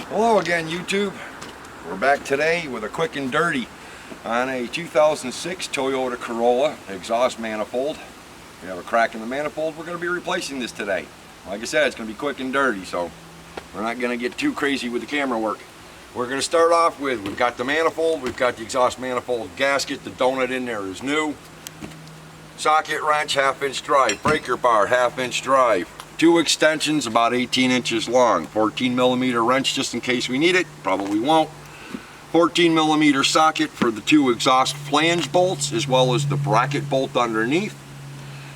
Hello again, YouTube. We're back today with a quick and dirty on a 2006 Toyota Corolla exhaust manifold. We have a crack in the manifold. We're going to be replacing this today. Like I said, it's going to be quick and dirty, so we're not going to get too crazy with the camera work. We're going to start off with, we've got the manifold, we've got the exhaust manifold gasket. The donut in there is new. Socket wrench, 1/2 inch drive. Breaker bar, 1/2 inch drive. 2 extensions about 18 inches long. 14mm wrench just in case we need it. Probably won't. 14mm socket for the 2 exhaust flange bolts as well as the bracket bolt underneath.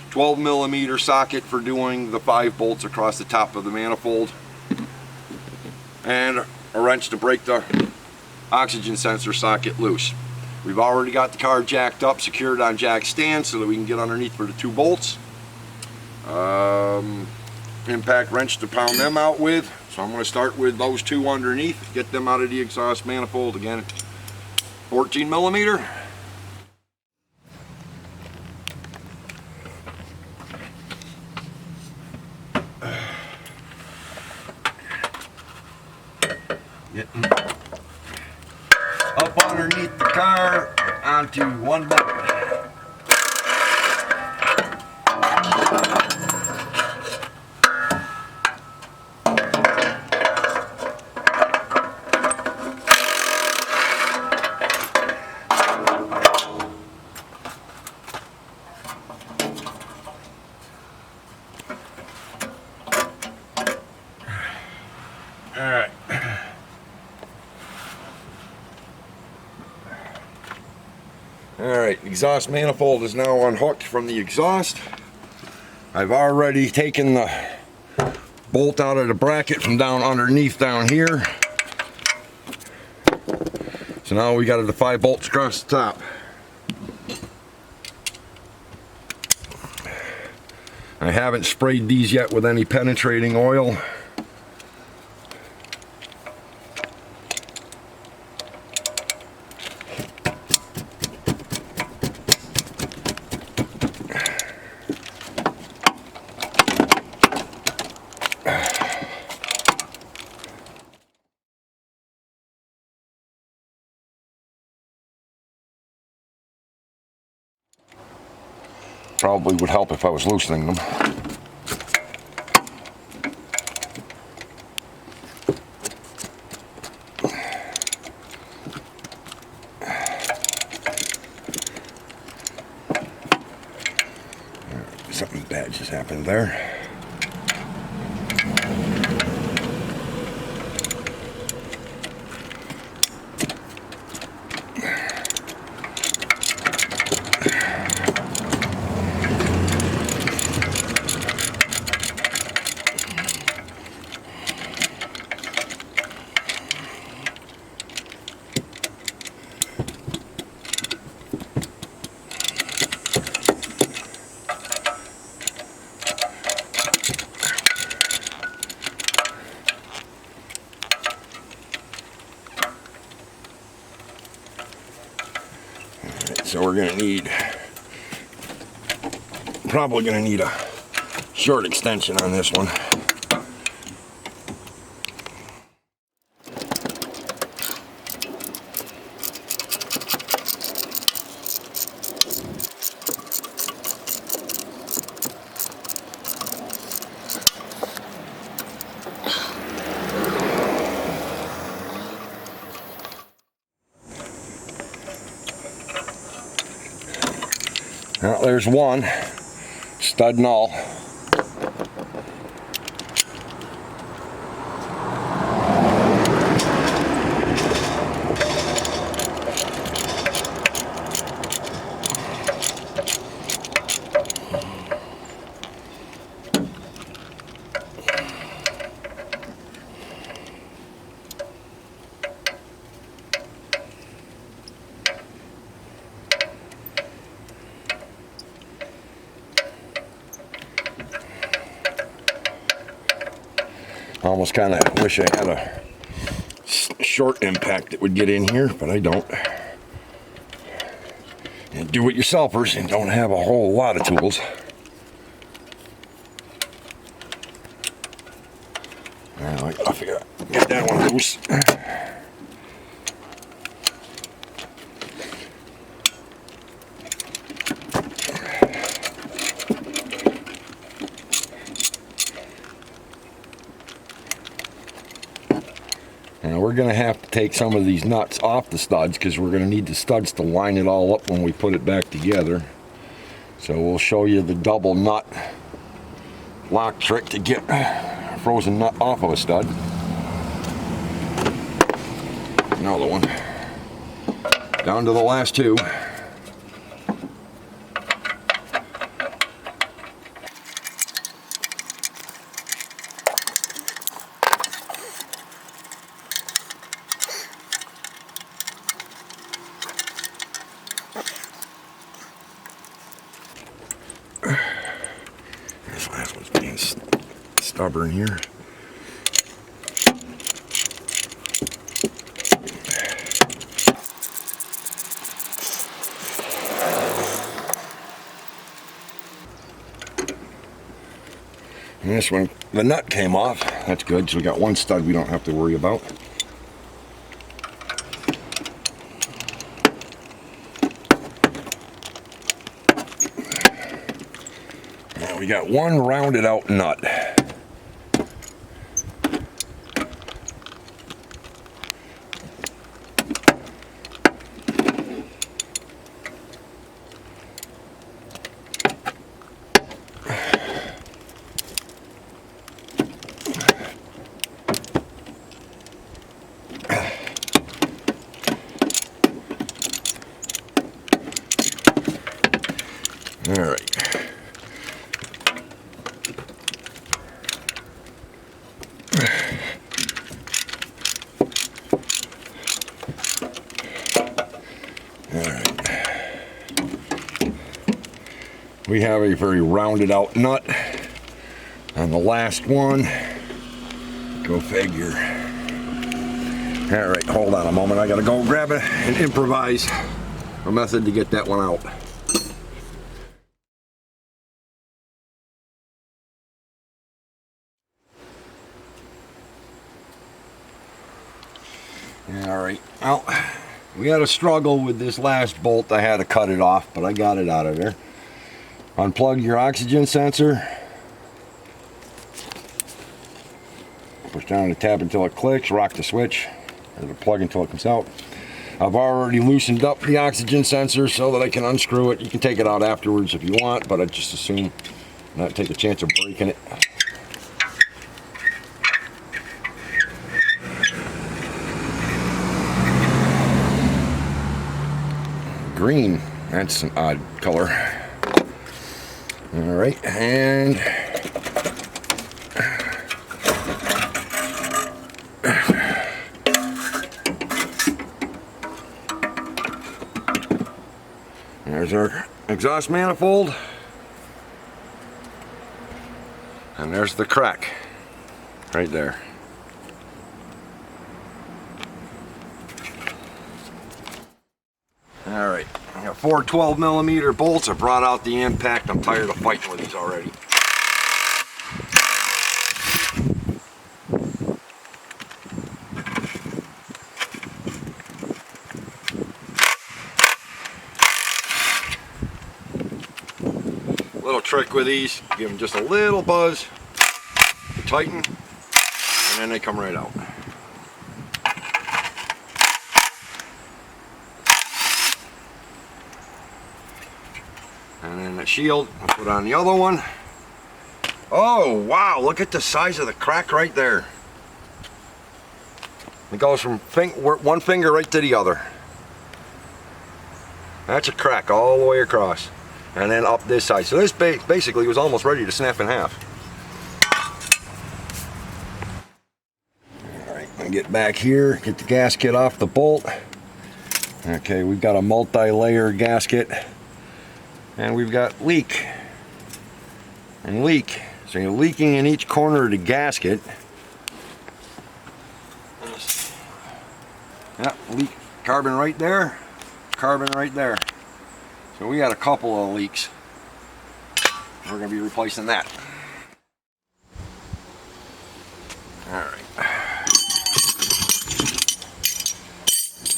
12mm socket for doing the 5 bolts across the top of the manifold. And a wrench to break the oxygen sensor socket loose. We've already got the car jacked up, secured on jack stands so that we can get underneath for the 2 bolts. Impact wrench to pound them out with. So I'm going to start with those 2 underneath, get them out of the exhaust manifold. Again, 14mm. Getting up underneath the car onto 1 bolt. Alright, exhaust manifold is now unhooked from the exhaust. I've already taken the bolt out of the bracket from down underneath down here. So now we got the 5 bolts across the top. I haven't sprayed these yet with any penetrating oil. Probably would help if I was loosening them. Something bad just happened there. So we're gonna need, probably gonna need a short extension on this one. Now there's one stud null. Almost kind of wish I had a short impact that would get in here, but I don't. And do-it-yourselfers and don't have a whole lot of tools. Now I gotta figure out, get that one loose. Now we're going to have to take some of these nuts off the studs because we're going to need the studs to line it all up when we put it back together. So we'll show you the double nut lock trick to get a frozen nut off of a stud. Another one. Down to the last two. This last one's being stubborn here. And this one, the nut came off. That's good. So we got one stud we don't have to worry about. Now we got one rounded out nut. All right. All right. We have a very rounded out nut on the last one. Go figure. All right, hold on a moment. I gotta go grab it and improvise a method to get that one out. Alright, well, we had a struggle with this last bolt. I had to cut it off, but I got it out of there. Unplug your oxygen sensor. Push down the tab until it clicks, rock the switch, or the plug until it comes out. I've already loosened up the oxygen sensor so that I can unscrew it. You can take it out afterwards if you want, but I just assume not take a chance of breaking it. Green, that's an odd color. All right, and there's our exhaust manifold, and there's the crack right there. Alright, I got 4 12mm bolts. I brought out the impact. I'm tired of fighting with these already. Little trick with these, give them just a little buzz, tighten, and then they come right out. And then the shield, I'll put on the other one. Oh wow, look at the size of the crack right there. It goes from one finger right to the other. That's a crack all the way across. And then up this side. So this basically was almost ready to snap in half. Alright, I'm gonna get back here, get the gasket off the bolt. Okay, we've got a multi-layer gasket. And we've got leak and leak. So you're leaking in each corner of the gasket. Yep, leak carbon right there, carbon right there. So we got a couple of leaks. We're going to be replacing that. All right.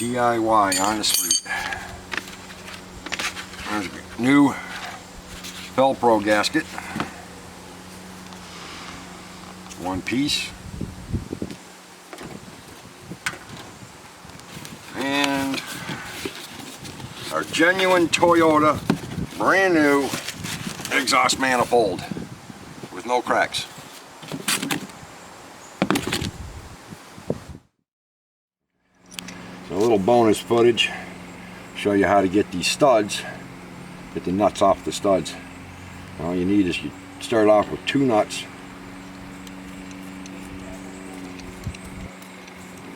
DIY on the street. There's a new Velcro gasket. One piece. And our genuine Toyota brand new exhaust manifold with no cracks. So a little bonus footage, show you how to get these studs, get the nuts off the studs. All you need is you start off with 2 nuts.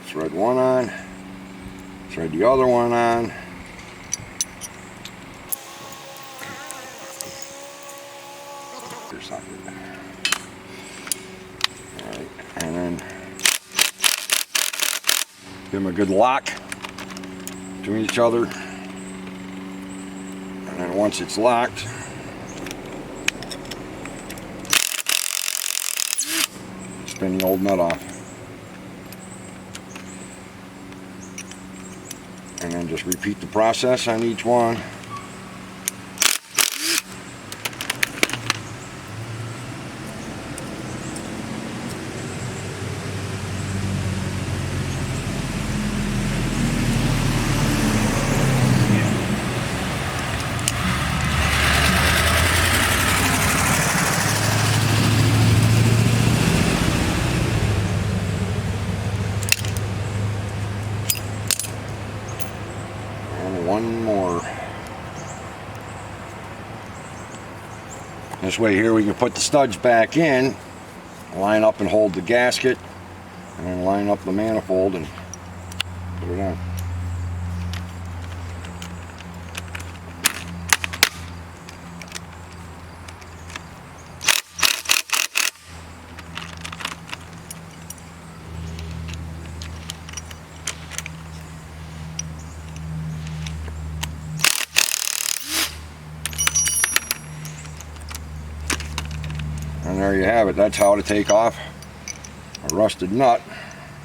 Thread one on, thread the other one on. Alright, and then give them a good lock between each other. And then once it's locked, spin the old nut off. And then just repeat the process on each one. One more. This way here we can put the studs back in, line up and hold the gasket, and then line up the manifold and put it on. And there you have it. That's how to take off a rusted nut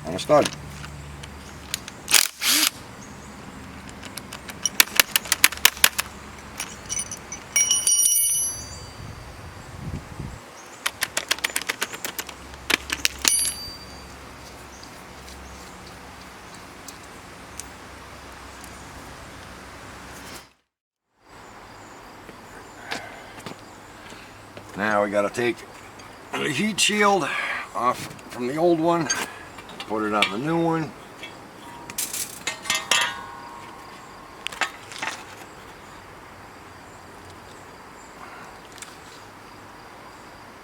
on a stud. Now we got to take the heat shield off from the old one, put it on the new one.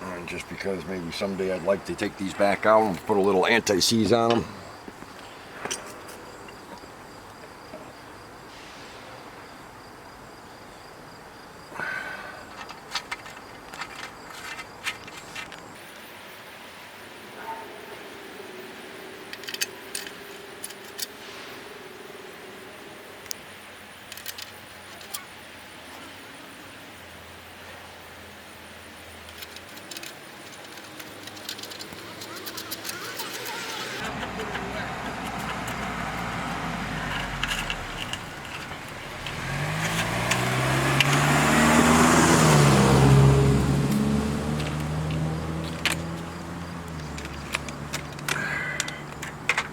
And just because maybe someday I'd like to take these back out and put a little anti-seize on them.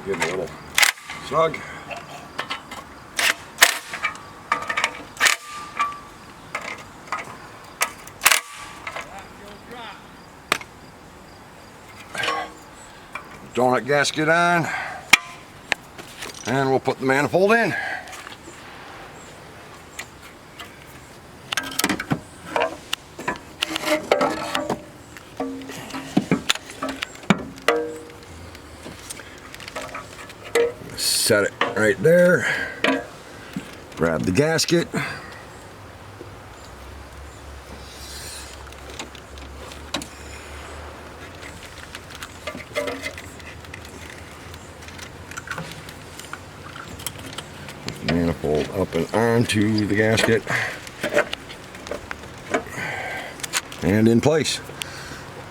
Give it a little snug. Donut gasket on, and we'll put the manifold in. Set it right there. Grab the gasket. Manifold up and onto the gasket. And in place.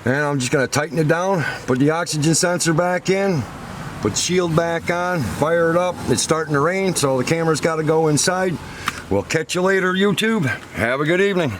And I'm just going to tighten it down, put the oxygen sensor back in, Put shield back on, fire it up. It's starting to rain, so the camera's got to go inside. We'll catch you later, YouTube. Have a good evening.